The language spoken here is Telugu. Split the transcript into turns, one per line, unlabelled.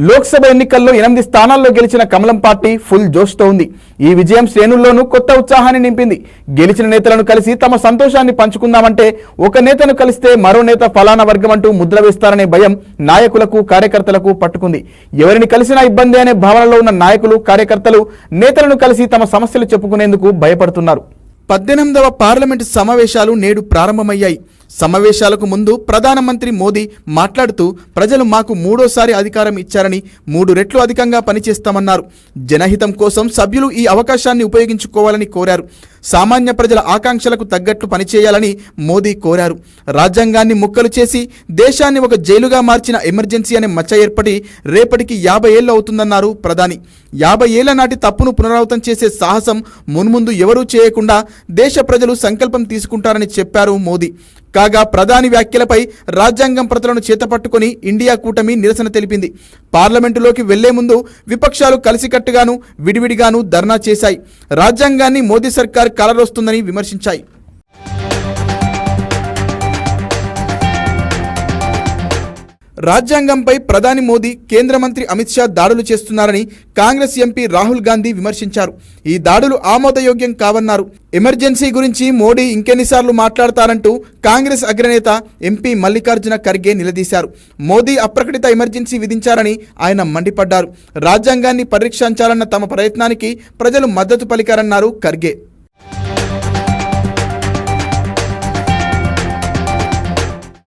లోక్సభ ఎన్నికల్లో 8 స్థానాల్లో గెలిచిన కమలం పార్టీ ఫుల్ జోష్తో ఉంది. ఈ విజయం శ్రేణుల్లోనూ కొత్త ఉత్సాహాన్ని నింపింది. గెలిచిన నేతలను కలిసి తమ సంతోషాన్ని పంచుకుందామంటే ఒక నేతను కలిస్తే మరో నేత ఫలానా వర్గం అంటూ ముద్ర వేస్తారనే భయం నాయకులకు కార్యకర్తలకు పట్టుకుంది. ఎవరిని కలిసినా ఇబ్బంది అనే భావనలో ఉన్న నాయకులు కార్యకర్తలు నేతలను కలిసి తమ సమస్యలు చెప్పుకునేందుకు భయపడుతున్నారు. 18వ పార్లమెంటు సమావేశాలు నేడు ప్రారంభమయ్యాయి. సమావేశాలకు ముందు ప్రధానమంత్రి మోదీ మాట్లాడుతూ ప్రజలు మాకు 3వ అధికారం ఇచ్చారని 3 రెట్లు అధికంగా పనిచేస్తామన్నారు. జనహితం కోసం సభ్యులు ఈ అవకాశాన్ని ఉపయోగించుకోవాలని కోరారు. సామాన్య ప్రజల ఆకాంక్షలకు తగ్గట్లు పనిచేయాలని మోదీ కోరారు. రాజ్యాంగాన్ని ముక్కలు చేసి దేశాన్ని ఒక జైలుగా మార్చిన ఎమర్జెన్సీ అనే మచ్చ ఏర్పడి రేపటికి 50 ఏళ్లు అవుతుందన్నారు ప్రధాని. 50 ఏళ్ల నాటి తప్పును పునరావృతం చేసే సాహసం మున్ముందు ఎవరూ చేయకుండా దేశ ప్రజలు సంకల్పం తీసుకుంటారని చెప్పారు మోదీ. కాగా ప్రధాని వ్యాఖ్యలపై రాజ్యాంగం ప్రతులను చేతపట్టుకుని ఇండియా కూటమి నిరసన తెలిపింది. పార్లమెంటులోకి వెళ్లే ముందు విపక్షాలు కలిసికట్టుగాను విడివిడిగాను ధర్నా చేశాయి. రాజ్యాంగాన్ని మోదీ సర్కార్ కలరోస్తుందని విమర్శించాయి. రాజ్యాంగంపై ప్రధాని మోదీ, కేంద్ర మంత్రి అమిత్ షా దాడులు చేస్తున్నారని కాంగ్రెస్ ఎంపీ రాహుల్ గాంధీ విమర్శించారు. ఈ దాడులు ఆమోదయోగ్యం కావన్నారు. ఎమర్జెన్సీ గురించి మోడీ ఇంకెన్నిసార్లు మాట్లాడతారంటూ కాంగ్రెస్ అగ్రనేత ఎంపీ మల్లికార్జున ఖర్గే నిలదీశారు. మోదీ అప్రకటిత ఎమర్జెన్సీ విధించారని ఆయన మండిపడ్డారు. రాజ్యాంగాన్ని పరీక్షించాలన్న తమ ప్రయత్నానికి ప్రజలు మద్దతు పలికారన్నారు ఖర్గే.